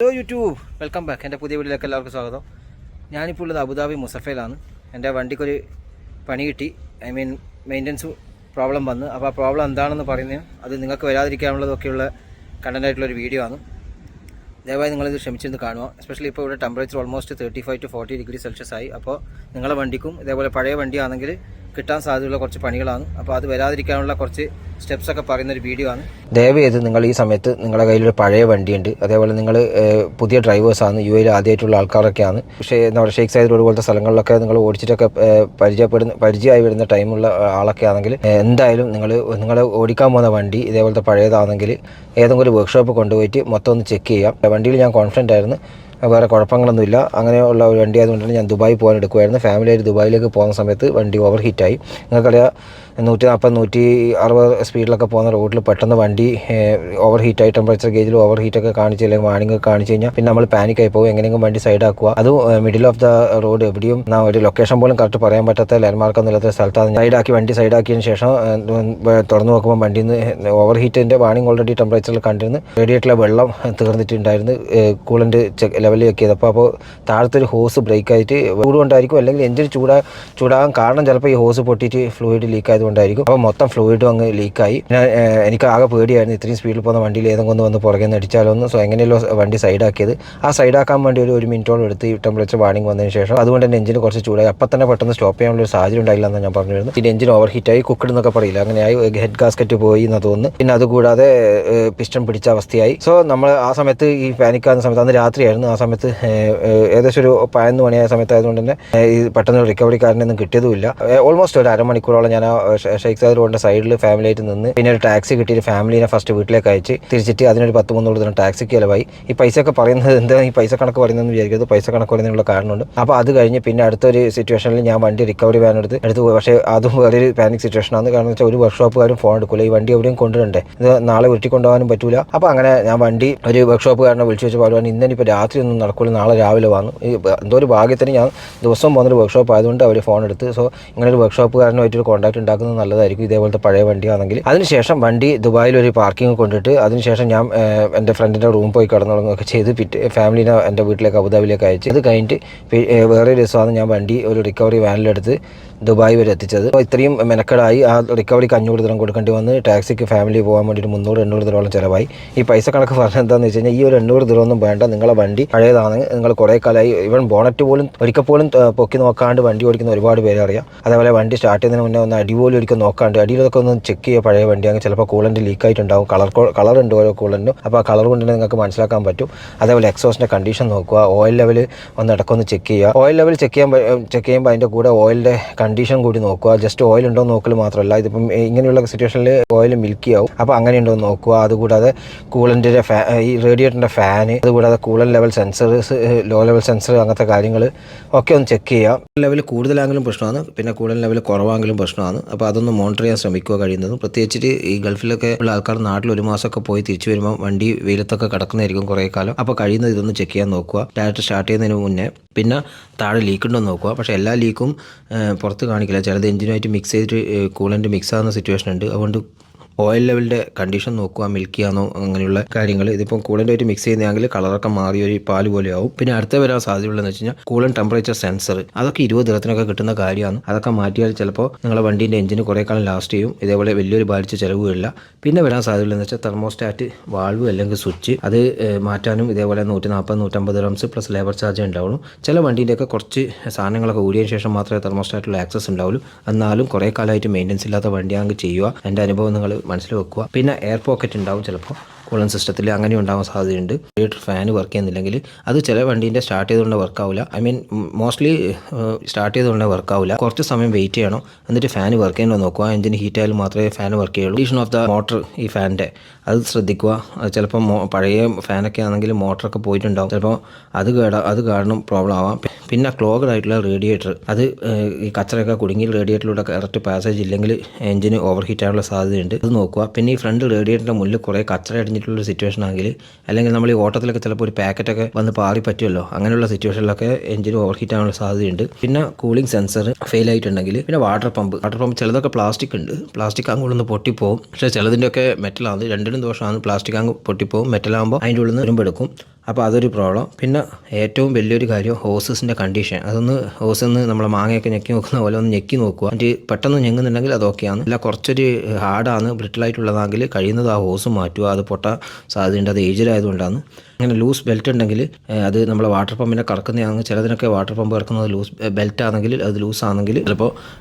Hello YouTube, welcome back. എൻ്റെ പുതിയ വീട്ടിലേക്ക് എല്ലാവർക്കും സ്വാഗതം. ഞാനിപ്പോൾ ഉള്ളത് അബുദാബി മുസഫയിലാണ്. എൻ്റെ വണ്ടിക്കൊരു പണി കിട്ടി. മെയിൻ്റനൻസ് പ്രോബ്ലം വന്ന്. അപ്പോൾ ആ പ്രോബ്ലം എന്താണെന്ന് പറയുന്നത് അത് നിങ്ങൾക്ക് വരാതിരിക്കാനുള്ളതൊക്കെയുള്ള കണ്ടൻ്റായിട്ടുള്ളൊരു വീഡിയോ ആണ്. ദയവായി നിങ്ങളിത് ക്ഷമിച്ചിരുന്ന് കാണുക. എസ്പെഷ്യലി ഇപ്പോൾ ഇവിടെ temperature almost 35 to 40 degree Celsius ആയി. അപ്പോൾ നിങ്ങളുടെ വണ്ടിക്കും ഇതേപോലെ പഴയ വണ്ടിയാണെങ്കിൽ കിട്ടാൻ സാധ്യതയുള്ള കുറച്ച് പണികളാണ്. അപ്പോൾ അത് വരാതിരിക്കാനുള്ള കുറച്ച് സ്റ്റെപ്സൊക്കെ പറയുന്നൊരു വീഡിയോ ആണ്. ദയവ് ചെയ്ത് നിങ്ങൾ ഈ സമയത്ത് നിങ്ങളുടെ കയ്യിലൊരു പഴയ വണ്ടിയുണ്ട്, അതേപോലെ നിങ്ങൾ പുതിയ ഡ്രൈവേഴ്സാണ്, യു എയിൽ ആദ്യമായിട്ടുള്ള ആൾക്കാരൊക്കെയാണ്, പക്ഷേ എന്താ പറയുക ഷെയ്ഖ് സൈദ് റോഡ് പോലത്തെ സ്ഥലങ്ങളിലൊക്കെ നിങ്ങൾ ഓടിച്ചിട്ടൊക്കെ പരിചയമായി വരുന്ന ടൈമുള്ള ആളൊക്കെ ആണെങ്കിൽ എന്തായാലും നിങ്ങൾ ഓടിക്കാൻ പോകുന്ന വണ്ടി ഇതേപോലത്തെ പഴയതാണെങ്കിൽ ഏതെങ്കിലും ഒരു വർക്ക്ഷോപ്പ് കൊണ്ടുപോയിട്ട് മൊത്തം ഒന്ന് ചെക്ക് ചെയ്യാം. വണ്ടിയിൽ ഞാൻ കോൺഫിഡൻ്റ് ആയിരുന്നു, വേറെ കുഴപ്പങ്ങളൊന്നുമില്ല. അങ്ങനെയുള്ള ഒരു വണ്ടി ആയതുകൊണ്ടാണ് ഞാൻ ദുബായി പോകാൻ എടുക്കുമായിരുന്നു. ഫാമിലിയായിട്ട് ദുബായിലേക്ക് പോകുന്ന സമയത്ത് വണ്ടി ഓവർ ഹീറ്റായി. നിങ്ങൾക്കറിയാം 140-160 സ്പീഡിലൊക്കെ പോകുന്ന റോഡിൽ പെട്ടെന്ന് വണ്ടി ഓവർ ഹീറ്റായി, ടെമ്പറേച്ചർ ഗേജിൽ ഓവർ ഹീറ്റൊക്കെ കാണിച്ച് അല്ലെങ്കിൽ വാണിംഗ് ഒക്കെ കാണിച്ച് കഴിഞ്ഞാൽ പിന്നെ നമ്മൾ പാനിക്കായി പോകും. എങ്ങനെയെങ്കിലും വണ്ടി സൈഡാക്കുക. അത് മിഡിൽ ഓഫ് ദ റോഡ് എവിടെയും ഒരു ലൊക്കേഷൻ പോലും കറക്റ്റ് പറയാൻ പറ്റാത്ത ലാൻഡ്മാർക്കൊന്നും ഇല്ലാത്ത സ്ഥലത്താണ് വണ്ടി സൈഡാക്കിയതിന് ശേഷം തുറന്നു നോക്കുമ്പോൾ വണ്ടിയിൽ നിന്ന് ഓവർ ഹീറ്റിൻ്റെ വാണിംഗ് ഓൾറെഡി ടെമ്പറേച്ചറിൽ കണ്ടിരുന്നു. റേഡിയേറ്ററിലെ വെള്ളം തീർന്നിട്ടുണ്ടായിരുന്നു. കൂളൻ്റ് ലെവലിൽ ചെക്ക് ചെയ്തപ്പോൾ താഴത്തെ ഒരു ഹോസ് ബ്രേക്ക് ആയിട്ട് ചൂടുകൊണ്ടായിരിക്കും, അല്ലെങ്കിൽ എഞ്ചിൻ ചൂടാകാൻ കാരണം ചിലപ്പോൾ ഈ ഹോസ് പൊട്ടിയിട്ട് ഫ്ലൂയിഡ് ലീക്ക് ആയതുകൊണ്ടായിരിക്കും. അപ്പോൾ മൊത്തം ഫ്ലൂയിഡും അങ്ങ് ലീക്കായി. എനിക്ക് ആകെ പേടിയായിരുന്നു, ഇത്രയും സ്പീഡിൽ പോകുന്ന വണ്ടിയിൽ ഏതെങ്കിലും വന്ന് പുറകെ നിന്ന് അടിച്ചാലൊന്ന്. സോ എങ്ങനെയല്ലോ വണ്ടി സൈഡാക്കിയത്. ആ സൈഡാക്കാൻ വേണ്ടി ഒരു മിനിറ്റോളം എടുത്ത് ഈ ടെമ്പറേച്ചർ വാണിംഗ് വന്നതിന് ശേഷം അതുകൊണ്ട് തന്നെ എഞ്ചിന് കുറച്ച് ചൂടായി. അപ്പം തന്നെ പെട്ടെന്ന് സ്റ്റോപ്പ് ചെയ്യാനുള്ള ഒരു സാഹചര്യം ഉണ്ടായില്ല എന്ന് ഞാൻ പറഞ്ഞു വരുന്നു. പിന്നെ എഞ്ചിൻ ഓവർ ഹീറ്റായി, കുക്കഡ് എന്നൊക്കെ പറയില്ല, അങ്ങനെയായി. ഹെഡ് ഗാസ്കറ്റ് പോയി എന്ന് തോന്നുന്നു. പിന്നെ അതുകൂടാതെ പിസ്റ്റൺ പിടിച്ച അവസ്ഥയായി. സോ നമ്മൾ ആ സമയത്ത് ഈ പാനിക്കാകുന്ന സമയത്ത്, അന്ന് രാത്രിയായിരുന്നു, ആ സമയത്ത് ഏകദേശം ഒരു 11 മണിയായ സമയത്തായതുകൊണ്ട് തന്നെ ഈ പെട്ടെന്ന് റിക്കവറിക്കാരനൊന്നും കിട്ടിയതുമില്ല. ഓൾമോസ്റ്റ് ഒരു അരമണിക്കൂറോളം ഞാൻ ആ ഷെയ്ഖ് സൈദ് റോഡിന്റെ സൈഡിൽ ഫാമിലിയായിട്ട് നിന്ന് പിന്നെ ഒരു ടാക്സി കിട്ടിയിട്ട് ഫാമിലിനെ ഫസ്റ്റ് വീട്ടിലേക്ക് അയച്ച് തിരിച്ചിട്ട് അതിനൊരു 10-300 ദിനം ടാക്സിക്ക് ചിലവായി. ഈ പൈസയൊക്കെ പറയുന്നത് എന്താ, ഈ പൈസ കണക്ക് പറയുന്നതെന്ന് വിചാരിക്കുന്നത്, പൈസ കണക്ക് പറയുന്നതിനുള്ള കാരണമുണ്ട്. അപ്പോൾ അത് കഴിഞ്ഞ് പിന്നെ അടുത്തൊരു സിറ്റുവേഷനിൽ ഞാൻ വണ്ടി റിക്കവറി വാൻ എടുത്ത് പക്ഷേ അതും വേറൊരു പാനിക് സിറ്റുവേഷനാണ്. കാരണം വെച്ചാൽ ഒരു വർക്ക്ഷോപ്പുകാരും ഫോൺ എടുക്കില്ല, ഈ വണ്ടി എവിടെയും കൊണ്ടുവരണ്ടേ, ഇത് നാളെ ഉരുട്ടിക്കൊണ്ടുപോകാനും പറ്റൂല. അപ്പോൾ അങ്ങനെ ഞാൻ വണ്ടി ഒരു വർക്ക്ഷോപ്പുകാരനെ വിളിച്ചു വെച്ച് പറയുവാൻ ഇന്നിപ്പോൾ രാത്രി ഒന്നും നടക്കില്ല, നാളെ രാവിലെ വന്നു. എന്തോ ഒരു ഭാഗ്യത്തിന് ഞാൻ ദിവസം പോകുന്നൊരു വർക്ക്ഷോപ്പ് ആയതുകൊണ്ട് അവർ ഫോൺ എടുത്ത്. സോ ഇങ്ങനെ ഒരു വർക്ക്ഷോപ്പുകാരനുമായിട്ടൊരു കോൺടാക്ട് ഉണ്ടാക്കുന്നത് നല്ലതായിരിക്കും ഇതേപോലത്തെ പഴയ വണ്ടിയാണെങ്കിൽ. അതിനുശേഷം വണ്ടി ദുബായിൽ ഒരു പാർക്കിംഗ് കൊണ്ടിട്ട് അതിനുശേഷം ഞാൻ എൻ്റെ ഫ്രണ്ടിൻ്റെ റൂം പോയി കിടന്നുറങ്ങുകയൊക്കെ ചെയ്ത് ഫാമിലിനെ എൻ്റെ വീട്ടിലേക്ക് അബുദാബിയിലേക്ക് അയച്ച്. അത് കഴിഞ്ഞിട്ട് വേറെ ദിവസമാണ് ഞാൻ വണ്ടി ഒരു റിക്കവറി വാനിലെടുത്ത് ദുബായ് വരെ എത്തിച്ചത്. അപ്പോൾ ഇത്രയും മെനക്കെടായി. ആ റിക്കവറിക്ക് 500 ദിനം കൊടുക്കേണ്ടി വന്ന്, ടാക്സിക്ക് ഫാമിലി പോകാൻ വേണ്ടിയിട്ട് 300-800 ദിനോളം ചിലവായി. ഈ പൈസ കണക്ക് പറഞ്ഞാൽ എന്താണെന്ന് വെച്ച് കഴിഞ്ഞാൽ, ഈ ഒരു 800 ദിനമൊന്നും വേണ്ട, നിങ്ങളെ വണ്ടി പഴയതാണ്, നിങ്ങൾ കുറേ കാലമായി, ഇവൻ ബോണറ്റ് പോലും ഒരിക്കൽ പോലും പൊക്കി നോക്കാണ്ട് വണ്ടി ഓടിക്കുന്ന ഒരുപാട് പേരെ അറിയാം. അതേപോലെ വണ്ടി സ്റ്റാർട്ട് ചെയ്യുന്നതിന് മുന്നേ ഒന്ന് അടിപോലും ഒരിക്കൽ നോക്കാണ്ട്, അടിയിലൊക്കെ ഒന്ന് ചെക്ക് ചെയ്യുക. പഴയ വണ്ടിയാണെങ്കിൽ ചിലപ്പോൾ കൂളൻ്റ് ലീക്കായിട്ടുണ്ടാവും, കളർ ഉണ്ട് ഓരോ കൂളൻ്റും. അപ്പോൾ ആ കളർ കൊണ്ട് തന്നെ നിങ്ങൾക്ക് മനസ്സിലാക്കാൻ പറ്റും. അതേപോലെ എക്സോസിൻ്റെ കണ്ടീഷൻ നോക്കുക, ഓയിൽ ലെവൽ ഒന്ന് ഇടയ്ക്കൊന്ന് ചെക്ക് ചെയ്യുക. ഓയിൽ ലെവൽ ചെക്ക് ചെയ്യുമ്പോൾ അതിൻ്റെ കൂടെ ഓയിലിൻ്റെ കണ്ടീഷൻ കൂടി നോക്കുക. ജസ്റ്റ് ഓയിൽ ഉണ്ടോ എന്ന് നോക്കൽ മാത്രമല്ല, ഇതിപ്പം ഇങ്ങനെയുള്ള സിറ്റുവേഷനിൽ ഓയിൽ മിൽക്കി ആവും, അപ്പോൾ അങ്ങനെ ഉണ്ടോ എന്ന് നോക്കുക. അതുകൂടാതെ കൂളൻ്റിൻ്റെ ഈ റേഡിയേറ്ററിൻ്റെ ഫാന്, അതുകൂടാതെ coolant level sensors, low level sensor, അങ്ങനത്തെ കാര്യങ്ങൾ ഒക്കെ ഒന്ന് ചെക്ക് ചെയ്യാം. ലെവൽ കൂടുതലാണെങ്കിലും പ്രശ്നമാണ്, പിന്നെ കൂളൻ ലെവൽ കുറവാണെങ്കിലും പ്രശ്നമാണ്. അപ്പോൾ അതൊന്ന് മോണിറ്റർ ചെയ്യാൻ ശ്രമിക്കുക കഴിയുന്നതും. പ്രത്യേകിച്ചിട്ട് ഈ ഗൾഫിലൊക്കെ ഉള്ള ആൾക്കാർ നാട്ടിൽ ഒരു മാസമൊക്കെ പോയി തിരിച്ചു വരുമ്പോൾ വണ്ടി വെയിലത്തൊക്കെ കിടക്കുന്നതായിരിക്കും കുറേ കാലം. അപ്പോൾ കഴിയുന്നത് ഇതൊന്ന് ചെക്ക് ചെയ്യാൻ നോക്കുക ഡയറക്റ്റ് സ്റ്റാർട്ട് ചെയ്യുന്നതിന് മുന്നേ. പിന്നെ താഴെ ലീക്ക് ഉണ്ടോ എന്ന് നോക്കുക. പക്ഷേ എല്ലാ ലീക്കും പുറത്ത് കാണിക്കില്ല, ചിലത് എഞ്ചിനുമായിട്ട് മിക്സ് ചെയ്തിട്ട് കൂളൻ്റ് മിക്സ് ആകുന്ന സിറ്റുവേഷൻ ഉണ്ട്. അതുകൊണ്ട് ഓയിൽ ലെവലിൻ്റെ കണ്ടീഷൻ നോക്കുക, മിൽക്കിയാണോ, അങ്ങനെയുള്ള കാര്യങ്ങൾ. ഇതിപ്പം കൂളൻ്റായിട്ട് മിക്സ് ചെയ്യുന്നതെങ്കിൽ കളറൊക്കെ മാറി ഒരു പാല് പോലെ ആവും. പിന്നെ അടുത്ത വരാൻ സാധ്യതയുള്ളതെന്ന് വെച്ച് കഴിഞ്ഞാൽ കൂളൻ ടെമ്പറേച്ചർ സെൻസർ, അതൊക്കെ 20 ദിനത്തിനൊക്കെ കിട്ടുന്ന കാര്യമാണ്. അതൊക്കെ മാറ്റിയാൽ ചിലപ്പോൾ നിങ്ങളുടെ വണ്ടീൻ്റെ എഞ്ചിന് കുറേ കാലം ലാസ്റ്റ് ചെയ്യും. ഇതേപോലെ വലിയൊരു ബാധിച്ച ചിലവുകളില്ല. പിന്നെ വരാൻ സാധ്യതയുള്ളതെന്ന് വെച്ചാൽ തെർമോസ്റ്റാറ്റ് വാൾവ് അല്ലെങ്കിൽ സ്വിച്ച്, അത് മാറ്റാനും ഇതേപോലെ 140-150 ദിർഹംസ് പ്ലസ് ലേബർ ചാർജ് ഉണ്ടാവുള്ളൂ. ചില വണ്ടീൻ്റെയൊക്കെ കുറച്ച് സാധനങ്ങളൊക്കെ ഊരിയതിന് ശേഷം മാത്രമേ തെർമോസ്റ്റാറ്റിലുള്ള ആക്സസ് ഉണ്ടാവുള്ളൂ. എന്നാലും കുറേ കാലമായിട്ട് മെയിൻ്റനൻസ് ഇല്ലാത്ത വണ്ടിയാണെങ്കിൽ ചെയ്യുക. എൻ്റെ അനുഭവം നിങ്ങൾ മനസ്സിൽ വെക്കുക. പിന്നെ എയർ പോക്കറ്റ് ഉണ്ടാവും ചിലപ്പോൾ കൂളൻ സിസ്റ്റത്തിൽ, അങ്ങനെ ഉണ്ടാകാൻ സാധ്യതയുണ്ട്. റേഡിയേറ്റർ ഫാൻ വർക്ക് ചെയ്യുന്നില്ലെങ്കിൽ അത് ചില വണ്ടീൻ്റെ സ്റ്റാർട്ട് ചെയ്തുകൊണ്ട് വർക്കാവില്ല. മോസ്റ്റ്ലി സ്റ്റാർട്ട് ചെയ്തുകൊണ്ട് വർക്കാവില്ല. കുറച്ച് സമയം വെയിറ്റ് ചെയ്യണം, എന്നിട്ട് ഫാൻ വർക്ക് ചെയ്യുന്നത് നോക്കുക. എഞ്ചിൻ ഹീറ്റ് ആയാലും മാത്രമേ ഫാൻ വർക്ക് ചെയ്യുള്ളൂ. കണ്ടീഷൻ ഓഫ് ദ മോട്ടർ, ഈ ഫാനിൻ്റെ അത് ശ്രദ്ധിക്കുക. അത് ചിലപ്പോൾ പഴയ ഫാനൊക്കെ ആണെങ്കിൽ മോട്ടറൊക്കെ പോയിട്ടുണ്ടാവും, ചിലപ്പോൾ അത് കാരണം പ്രോബ്ലം ആവാം. പിന്നെ ക്ലോഗ്ഡ് ആയിട്ടുള്ള റേഡിയേറ്റർ, അത് ഈ കച്ചറയൊക്കെ കുടുങ്ങി റേഡിയേറ്ററിലൂടെ കറക്റ്റ് പാസേജ് ഇല്ലെങ്കിൽ എഞ്ചിന് ഓവർ ഹീറ്റ് ആകാനുള്ള സാധ്യതയുണ്ട്, അത് നോക്കുക. പിന്നെ ഈ ഫ്രണ്ട് റേഡിയേറ്ററിൻ്റെ മുന്നിൽ കുറേ കച്ചറ അടിഞ്ഞിട്ടുള്ള സിറ്റുവേഷൻ ആണെങ്കിൽ, അല്ലെങ്കിൽ നമ്മൾ ഈ ഓട്ടത്തിലൊക്കെ ചിലപ്പോൾ ഒരു പാക്കറ്റൊക്കെ വന്ന് പാറി പറ്റുമല്ലോ, അങ്ങനെയുള്ള സിറ്റുവേഷനിലൊക്കെ എഞ്ചിന് ഓവർ ഹീറ്റ് ആകാനുള്ള സാധ്യതയുണ്ട്. പിന്നെ കൂളിംഗ് സെൻസർ ഫെയിൽ ആയിട്ടുണ്ടെങ്കിൽ, പിന്നെ വാട്ടർ പമ്പ് ചിലതൊക്കെ പ്ലാസ്റ്റിക് ഉണ്ട്, പ്ലാസ്റ്റിക് അങ്ങോട്ടൊന്ന് പൊട്ടിപ്പോവും. പക്ഷേ ചിലതിൻ്റെയൊക്കെ മെറ്റലാണ്, രണ്ടിനും ദോഷമാണ്. പ്ലാസ്റ്റിക് അങ്ങ് പൊട്ടിപ്പോവും, മെറ്റലാകുമ്പോൾ അതിൻ്റെ ഉള്ളിൽ നിന്ന് ഇരുമ്പെടുക്കും. അപ്പോൾ അതൊരു പ്രോബ്ലം. പിന്നെ ഏറ്റവും വലിയൊരു കാര്യം ഹോസസിൻ്റെ കണ്ടീഷൻ. അതൊന്ന് ഹോസൊന്ന് നമ്മളെ മാങ്ങയൊക്കെ ഞെക്കി നോക്കുന്ന പോലെ ഒന്ന് ഞെക്കി നോക്കുക. എന്നിട്ട് പെട്ടെന്ന് ഞെങ്ങുന്നുണ്ടെങ്കിൽ അത് ഓക്കെയാണ്. അല്ല കുറച്ചൊരു ഹാർഡാണ്, ബ്രിട്ടിലായിട്ടുള്ളതാണെങ്കിൽ കഴിയുന്നത് ആ ഹോസ് മാറ്റുക. അത് പൊട്ടാൻ സാധ്യതയുണ്ട്, അത് ഏജിലായതുകൊണ്ടാണ്. അങ്ങനെ ലൂസ് ബെൽറ്റ് ഉണ്ടെങ്കിൽ അത് നമ്മളെ വാട്ടർ പമ്പിനെ കറക്കുന്നതാണെങ്കിൽ, ചിലതിനൊക്കെ വാട്ടർ പമ്പ് കറക്കുന്നത് ലൂസ് ബെൽറ്റ് ആണെങ്കിൽ, അത് ലൂസ് ആണെങ്കിൽ ചിലപ്പോൾ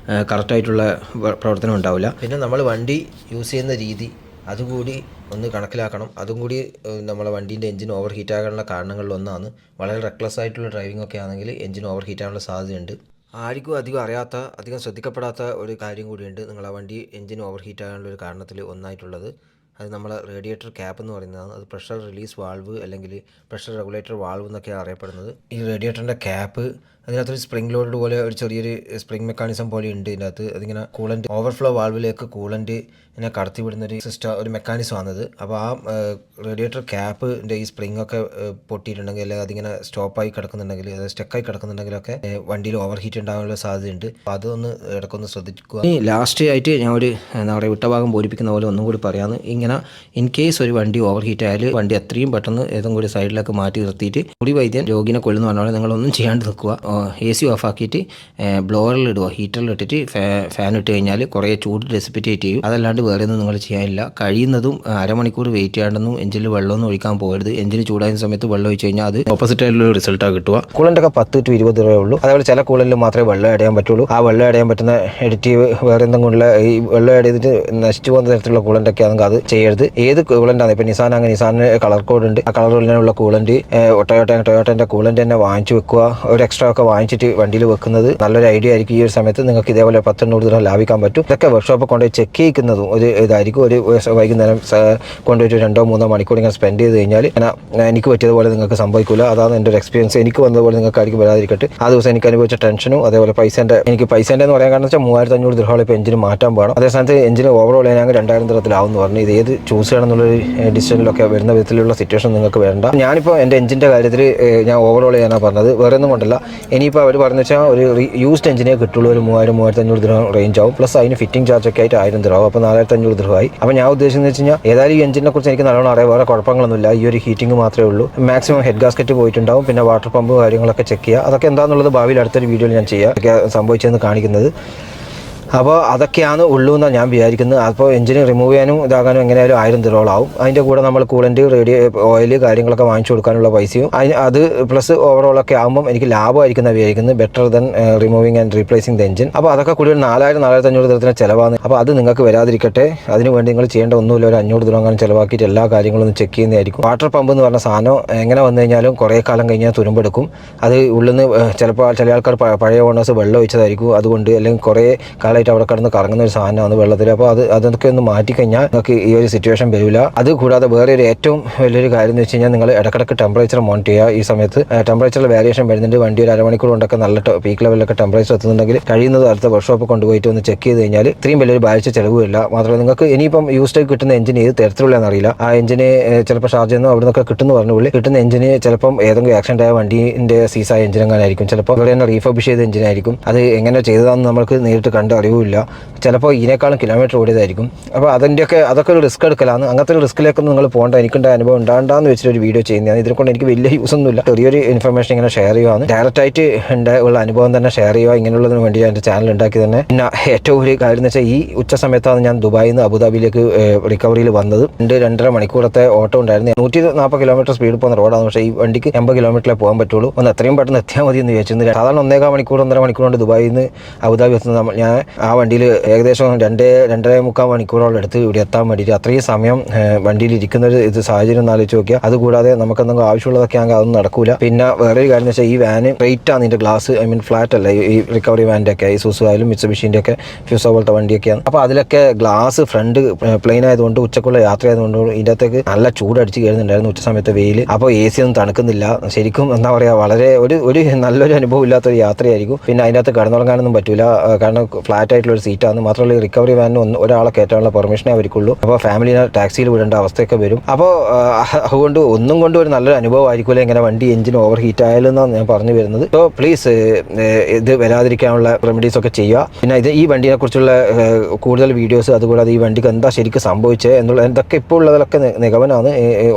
കറക്റ്റായിട്ടുള്ള പ്രവർത്തനം ഉണ്ടാവില്ല. പിന്നെ നമ്മൾ വണ്ടി യൂസ് ചെയ്യുന്ന രീതി അതുകൂടി ഒന്ന് കണക്കിലാക്കണം. അതും കൂടി നമ്മളെ വണ്ടീൻ്റെ എഞ്ചിൻ ഓവർ ഹീറ്റ് ആകാനുള്ള കാരണങ്ങളിലൊന്നാണ്. വളരെ റെക്ലെസ് ആയിട്ടുള്ള ഡ്രൈവിംഗ് ഒക്കെ ആണെങ്കിൽ എഞ്ചിൻ ഓവർ ഹീറ്റ് ആകാനുള്ള സാധ്യതയുണ്ട്. ആർക്കും അധികം അറിയാത്ത, അധികം ശ്രദ്ധിക്കപ്പെടാത്ത ഒരു കാര്യം കൂടിയുണ്ട് നിങ്ങളെ വണ്ടി എഞ്ചിൻ ഓവർ ഹീറ്റ് ആകാനുള്ള ഒരു കാരണത്തിൽ ഒന്നായിട്ടുള്ളത്. അത് നമ്മളെ റേഡിയേറ്റർ ക്യാപ്പ് എന്ന് പറയുന്നതാണ്. അത് പ്രഷർ റിലീസ് വാൾവ് അല്ലെങ്കിൽ പ്രഷർ റെഗുലേറ്റർ വാൾവ് എന്നൊക്കെയാണ് അറിയപ്പെടുന്നത്. ഈ റേഡിയേറ്ററിൻ്റെ ക്യാപ്പ് അതിനകത്തൊരു സ്പ്രിംഗ് ലോഡ് പോലെ ഒരു ചെറിയൊരു സ്പ്രിംഗ് മെക്കാനിസം പോലെ ഉണ്ട് ഇതിനകത്ത്. അതിങ്ങനെ കൂളൻ്റ് ഓവർഫ്ലോ വാൾവിലേക്ക് കൂളൻ്റ് ഇങ്ങനെ കടത്തി വിടുന്നൊരു സിസ്റ്റം, ഒരു മെക്കാനിസം ആണത്. അപ്പോൾ ആ റേഡിയേറ്റർ ക്യാപ്പിൻ്റെ ഈ സ്പ്രിംഗ് ഒക്കെ പൊട്ടിയിട്ടുണ്ടെങ്കിൽ, അല്ലെങ്കിൽ അതിങ്ങനെ സ്റ്റോപ്പായി കിടക്കുന്നുണ്ടെങ്കിൽ, അത് സ്റ്റക്കായി കിടക്കുന്നുണ്ടെങ്കിലൊക്കെ വണ്ടിയിൽ ഓവർ ഹീറ്റ് ഉണ്ടാകാനുള്ള സാധ്യതയുണ്ട്. അപ്പോൾ അതൊന്ന് ഇടയ്ക്കൊന്ന് ശ്രദ്ധിക്കുക. ഇനി ലാസ്റ്റ് ആയിട്ട് ഞാൻ ഒരു എന്താ പറയുക വിട്ടഭാഗം പൂരിപ്പിക്കുന്ന പോലെ ഒന്നും കൂടി പറയാമെന്ന്. ഇങ്ങനെ ഇൻ കേസ് ഒരു വണ്ടി ഓവർ ഹീറ്റ് ആയാൽ വണ്ടി എത്രയും പെട്ടെന്ന് ഏതും കൂടി സൈഡിലേക്ക് മാറ്റി നിർത്തിയിട്ട് മുടി വൈദ്യൻ രോഗിനെ കൊല്ലുന്ന പറഞ്ഞാൽ നിങ്ങളൊന്നും ചെയ്യാണ്ട് നിൽക്കുക. AC ഓഫ് ആക്കിയിട്ട് ബ്ലോവറിൽ ഇടുക, ഹീറ്ററിൽ ഇട്ടിട്ട് ഫാൻ ഇട്ട് കഴിഞ്ഞാൽ കുറേ ചൂട് ഡെസിപ്പിറ്റേറ്റ് ചെയ്യും. അതല്ലാണ്ട് വേറെ ഒന്നും നിങ്ങൾ ചെയ്യാനില്ല. കഴിയുന്നതും അരമണിക്കൂർ വെയിറ്റ് ചെയ്യാണ്ടെന്നും എഞ്ചിനിൽ വെള്ളമൊന്നും ഒഴിക്കാൻ പോകരുത്. എഞ്ചിന് ചൂടായ സമയത്ത് വെള്ളം ഒഴിച്ച് കഴിഞ്ഞാൽ അത് ഓപ്പോസിറ്റ് ആയിട്ടുള്ള റിസൾട്ടാണ് കിട്ടുക. കൂളൻ്റൊക്കെ 10 to 20 രൂപയേ ഉള്ളൂ. അതേപോലെ ചില കൂളൻ്റിൽ മാത്രമേ വെള്ളം ആഡ് ചെയ്യാൻ പറ്റുള്ളൂ. ആ വെള്ളം ആഡ് ചെയ്യാൻ പറ്റുന്ന എഡിറ്റീവ് വേറെ എന്തെങ്കിലും ഈ വെള്ളം ആഡ് ചെയ്തിട്ട് നശിച്ചു പോകുന്ന തരത്തിലുള്ള കൂളൻ്റൊക്കെ ആണെങ്കിൽ അത് ചെയ്യരുത്. ഏത് കൂളൻ്റാണ് ഇപ്പോൾ നിസാൻ, അങ്ങനെ നിസാനിന് കളർ കോഡ് ഉണ്ട്. ആ കളർ കോഡിനുള്ള കൂളൻ്റ് ടൊയോട്ടൻ്റെ കൂളൻ്റ് തന്നെ വാങ്ങിച്ചു വെക്കുക. ഒരു എക്സ്ട്രാ ഒക്കെ വാങ്ങിച്ചിട്ട് വണ്ടിയിൽ വെക്കുന്നത് നല്ലൊരു ഐഡിയ ആയിരിക്കും. ഈ ഒരു സമയത്ത് നിങ്ങൾക്ക് ഇതേപോലെ 10-100 രൂപ ലാഭിക്കാൻ പറ്റും. ഇതൊക്കെ വർക്ക്ഷോപ്പിൽ കൊണ്ടുപോയി ചെക്ക് ചെയ്യിക്കുന്നതും ഒരു ഇതായിരിക്കും. ഒരു വൈകുന്നേരം കൊണ്ടുപോയിട്ട് 2-3 മണിക്കൂർ ഇങ്ങനെ സ്പെൻഡ് ചെയ്ത് കഴിഞ്ഞാൽ എനിക്ക് പറ്റിയതുപോലെ നിങ്ങൾക്ക് സംഭവിക്കില്ല. അതാണ് എൻ്റെ ഒരു എക്സ്പീരിയൻസ്. എനിക്ക് വന്നതുപോലെ നിങ്ങൾക്ക് ആയിരിക്കും വരാതിരിക്കട്ടെ. ആ ദിവസം എനിക്ക് അനുഭവിച്ച ടെൻഷനും അതേപോലെ പൈസേൻ്റെ എന്ന് പറയാൻ കാരണം വെച്ചാൽ 3500 ദിർഹം ഇപ്പോൾ എഞ്ചിന് മാറ്റാൻ പോകണം. അതേ സ്ഥാനത്ത് എഞ്ചിന് ഓവറോൾ ചെയ്യാൻ 2000 ദിർഹത്തിലാവും എന്ന് പറഞ്ഞു. ഇത് ഏത് ചൂസ് ചെയ്യണം എന്നുള്ളൊരു ഡിസിഷനിലൊക്കെ വരുന്ന വിധത്തിലുള്ള സിറ്റുവേഷൻ നിങ്ങൾക്ക് വേണ്ട. ഞാനിപ്പോൾ എൻ്റെ എഞ്ചിൻ്റെ കാര്യത്തിൽ ഞാൻ ഓവറോൾ ചെയ്യാനാണ് പറഞ്ഞത്, വേറെ ഒന്നും കൊണ്ടല്ല. ഇനിയിപ്പോൾ അവർ പറഞ്ഞു വെച്ചാൽ ഒരു യൂസ്ഡ് എഞ്ചിനെ കിട്ടുള്ളൂ. ഒരു 3000-3500 ദിർഹം റേഞ്ച് ആവും. പ്ലസ് അതിന് ഫിറ്റിംഗ് ചാർജ് ഒക്കെ ആയിട്ട് 1000 ദിർഹം. അപ്പോൾ 4500 ദിർഹമായി. അപ്പോൾ ഞാൻ ഉദ്ദേശിക്കുന്നത് വെച്ച് കഴിഞ്ഞാൽ ഏതായാലും ഈ എഞ്ചിനെ കുറിച്ച് എനിക്ക് നല്ലോണം അറിയാം. വേറെ കുഴപ്പങ്ങളൊന്നുമില്ല. ഈ ഒരു ഹീറ്റിംഗ് മാത്രമേ ഉള്ളൂ. മാക്സിമം ഹെഡ് ഗാസ്കറ്റ് പോയിട്ടുണ്ടാവും. പിന്നെ വാട്ടർ പമ്പ് കാര്യങ്ങളൊക്കെ ചെക്ക് ചെയ്യുക. അതൊക്കെ എന്താണെന്നുള്ളത് ഭാവിയിൽ അടുത്തൊരു വീഡിയോയിൽ ഞാൻ ചെയ്യാം, ഒക്കെ സംഭവിച്ചതെന്ന് കാണിക്കുന്നത്. അപ്പോൾ അതൊക്കെയാണ് ഉള്ളൂ എന്നാണ് ഞാൻ വിചാരിക്കുന്നത്. അപ്പോൾ എഞ്ചിന് റിമൂവ് ചെയ്യാനും ഇതാകാനും എങ്ങനെയായാലും 1000 ദിർഹമാവും. അതിൻ്റെ കൂടെ നമ്മൾ കൂളൻ്റ്, ഓയിൽ കാര്യങ്ങളൊക്കെ വാങ്ങിച്ചു കൊടുക്കാനുള്ള പൈസയും അത് പ്ലസ് ഓവറോളൊക്കെ ആകുമ്പം എനിക്ക് ലാഭമായിരിക്കുന്ന വിചാരിക്കുന്നത്. Better than removing and replacing the engine. അപ്പോൾ അതൊക്കെ കൂടി ഒരു 4000-4500 ദിർഹത്തിന് ചിലവാണ്. അപ്പോൾ അത് നിങ്ങൾക്ക് വരാതിരിക്കട്ടെ. അതിനുവേണ്ടി നിങ്ങൾ ചെയ്യേണ്ട ഒന്നുമില്ല. ഒരു 500 ദിർഹം ചിലവാക്കിയിട്ട് എല്ലാ കാര്യങ്ങളും ചെക്ക് ചെയ്യുന്നതായിരിക്കും. വാട്ടർ പമ്പ് എന്ന് പറഞ്ഞ സാധനം എങ്ങനെ വന്നു കഴിഞ്ഞാലും കുറേ കാലം കഴിഞ്ഞാൽ തുരുമ്പെടുക്കും. അത് ഉള്ളിൽ നിന്ന് ചിലപ്പോൾ ചില ആൾക്കാർ പഴയ ഓണേഴ്സ് വെള്ളം ഒഴിച്ചതായിരിക്കും. അതുകൊണ്ട് അല്ലെങ്കിൽ കുറേ കാലമായിട്ട് അവിടെ കിടന്ന് കറങ്ങുന്ന ഒരു സാധനമാണ് വെള്ളത്തിൽ. അപ്പോൾ അതൊക്കെ ഒന്ന് മാറ്റിക്കഴിഞ്ഞാൽ നിങ്ങൾക്ക് ഈ ഒരു സിറ്റുവേഷൻ വരില്ല. അത് കൂടാതെ വേറെ ഒരു ഏറ്റവും വലിയൊരു കാര്യം എന്ന് വെച്ച് കഴിഞ്ഞാൽ നിങ്ങൾ ഇടക്കിടക്ക് ടെമ്പറേച്ചർ മോണിറ്റർ ചെയ്യുക. ഈ സമയത്ത് ടെമ്പറേച്ചറിൽ വേരിയേഷൻ വരുന്നുണ്ട്. വണ്ടി ഒരു അരമണിക്കൂർ കൊണ്ടൊക്കെ നല്ല പീക്ക് ലെവലിലൊക്കെ ടെമ്പറേച്ചർ എത്തുന്നുണ്ടെങ്കിൽ കഴിയുന്നത് അടുത്ത വർക്ക്ഷോപ്പ് കൊണ്ടുപോയിട്ട് ഒന്ന് ചെക്ക് ചെയ്ത് കഴിഞ്ഞാൽ ഇത്രയും വലിയൊരു ബാധിച്ച ചിലവില്ല. മാത്രമല്ല നിങ്ങൾക്ക് ഇനിയിപ്പം യൂസ്ഡ് കിട്ടുന്ന എഞ്ചിൻ ഏത് തരത്തിലുള്ളതെന്ന് അറിയില്ല. ആ എഞ്ചിന് ചിലപ്പോൾ ഷാർജ് ചെയ്യുന്നു അവിടെ നിന്നൊക്കെ കിട്ടുന്നു പറഞ്ഞുള്ളൂ. കിട്ടുന്ന എഞ്ചിന് ചിലപ്പം ഏതെങ്കിലും ആക്സിഡൻ്റ് ആയ വണ്ടീൻ്റെ സീസായ എഞ്ചിൻ എങ്ങാനായിരിക്കും. ചിലപ്പോൾ ഇവിടെ തന്നെ റീഫർബിഷ് ചെയ്ത എഞ്ചിനായിരിക്കും. അത് എങ്ങനെ ചെയ്തതാണെന്ന് നമുക്ക് നേരിട്ട് കണ്ട് അറിവില്ല. ചിലപ്പോൾ ഇതിനേക്കാളും കിലോമീറ്റർ ഓടിയതായിരിക്കും. അപ്പോൾ അതൊക്കെ ഒരു റിസ്ക് എടുക്കലാണ്. അങ്ങനത്തെ ഒരു റിസ്ക്കിലേക്കൊന്നും നിങ്ങൾ പോകേണ്ട. എനിക്കുണ്ടായ അനുഭവം ഉണ്ടാണ്ടാന്ന് വെച്ചിട്ടൊരു വീഡിയോ ചെയ്യുന്നതാണ്. ഇതിനെക്കൊണ്ട് എനിക്ക് വലിയ യൂസ് ഒന്നുമില്ല. ചെറിയൊരു ഇൻഫർമേഷൻ ഇങ്ങനെ ഷെയർ ചെയ്യുകയാണ്. ഡയറക്റ്റായിട്ട് ഉള്ള അനുഭവം തന്നെ ഷെയർ ചെയ്യുക. ഇങ്ങനെയുള്ളതിന് വേണ്ടി എൻ്റെ ചാനൽ ഉണ്ടാക്കി തന്നെ. പിന്നെ ഏറ്റവും ഒരു കാര്യം എന്ന് വെച്ചാൽ ഈ ഉച്ച സമയത്താണ് ഞാൻ ദുബായിൽ നിന്ന് അബുദാബിയിലേക്ക് റിക്കവറിയിൽ വന്നത്. 2-2.5 മണിക്കൂറത്തെ ഓട്ടോ ഉണ്ടായിരുന്നു. 140 കിലോമീറ്റർ സ്പീഡ് പോകുന്ന റോഡാണ്. പക്ഷേ ഈ വണ്ടിക്ക് 80 കിലോമീറ്ററിലേ പോകാൻ പറ്റുള്ളൂ. ഒന്ന് എത്രയും പെട്ടെന്ന് എത്തിയാൽ മതി എന്ന് വിചാരിച്ചിരുന്നു. സാധാരണ 1.25 മണിക്കൂർ 1.5 മണിക്കൂർ കൊണ്ട് ദുബായിൽ നിന്ന് അബുദാബി എത്തുന്നത്. ഞാൻ ആ വണ്ടിയിൽ ഏകദേശം 2-2.25 മണിക്കൂറോളം എടുത്ത് ഇവിടെ എത്താൻ വേണ്ടിയിട്ട് അത്രയും സമയം വണ്ടിയിൽ ഇരിക്കുന്ന ഒരു സാഹചര്യം ഒന്ന് ആലോചിച്ച് നോക്കിയാൽ. അതുകൂടാതെ നമുക്ക് എന്തെങ്കിലും ആവശ്യമുള്ളതൊക്കെ ആണെങ്കിൽ അതൊന്നും നടക്കൂല. പിന്നെ വേറൊരു കാര്യം എന്ന് വെച്ചാൽ ഈ വാന് റേറ്റ് ആണ്. ഇതിൻ്റെ ഗ്ലാസ് ഫ്ലാറ്റ് അല്ല. ഈ റിക്കവറി വാൻ്റെ ഒക്കെ ഈ സൂസു ആയാലും മിത്സുബിഷിൻ്റെ ഒക്കെ ഫ്യൂസോ പോലത്തെ വണ്ടിയൊക്കെയാണ്. അപ്പോൾ അതിലൊക്കെ ഗ്ലാസ് ഫ്രണ്ട് പ്ലെയിൻ ആയതുകൊണ്ട് ഉച്ചക്കുള്ള യാത്ര ആയതുകൊണ്ട് ഇതിൻ്റെ അകത്തേക്ക് നല്ല ചൂടടിച്ച് കയറുന്നുണ്ടായിരുന്നു ഉച്ച സമയത്ത് വെയിൽ. അപ്പോൾ AC ഒന്നും തണുക്കുന്നില്ല. ശരിക്കും എന്താ പറയുക, വളരെ ഒരു നല്ലൊരു അനുഭവം ഇല്ലാത്തൊരു യാത്രയായിരിക്കും. പിന്നെ അതിൻ്റെ അകത്ത് കിടന്നുറങ്ങാനൊന്നും പറ്റില്ല. കാരണം ഫ്ലാറ്റ് ഫ്ലാറ്റ് ആയിട്ടുള്ള ഒരു സീറ്റാണ്. മാത്രമല്ല ഈ റിക്കവറി വാനിന് ഒരാളെ കയറ്റാനുള്ള പെർമിഷനേ അവർക്കുള്ളൂ. അപ്പോൾ ഫാമിലിനെ ടാക്സിയിൽ വിടേണ്ട അവസ്ഥയൊക്കെ വരും. അപ്പോൾ അതുകൊണ്ട് ഒന്നും കൊണ്ട് ഒരു നല്ലൊരു അനുഭവം ആയിരിക്കില്ല ഇങ്ങനെ വണ്ടി എഞ്ചിൻ ഓവർ ഹീറ്റ് ആയാലെന്നാണ് ഞാൻ പറഞ്ഞു വരുന്നത്. സോ പ്ലീസ് ഇത് വരാതിരിക്കാനുള്ള റെമഡീസ് ഒക്കെ ചെയ്യുക. പിന്നെ ഈ വണ്ടിയെ കുറിച്ചുള്ള കൂടുതൽ വീഡിയോസ്, അതുകൂടാതെ ഈ വണ്ടിക്ക് എന്താ ശരിക്കും സംഭവിച്ചത് എന്നുള്ള എന്തൊക്കെ ഇപ്പോൾ ഉള്ളതൊക്കെ നിഗമനമാണ്.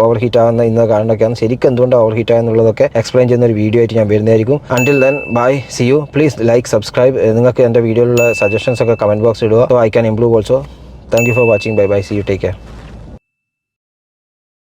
ഓവർ ഹീറ്റ് ആകുന്ന ഇന്ന കാരണമൊക്കെയാണ്. ശരിക്കും എന്തുകൊണ്ട് ഓവർ ഹീറ്റ് ആയെന്നുള്ളതൊക്കെ എക്സ്പ്ലെയിൻ ചെയ്യുന്ന ഒരു വീഡിയോ ആയിട്ട് ഞാൻ വരുന്നതായിരിക്കും. Until then bye, see you. Please like, subscribe. നിങ്ങൾക്ക് എൻ്റെ വീഡിയോയിലുള്ള സജഷൻസ് ഒക്കെ കമൻറ്റ് ബോക്സിൽ ഇടുക. So I can improve also. Thank you for watching. Bye bye, see you, take care.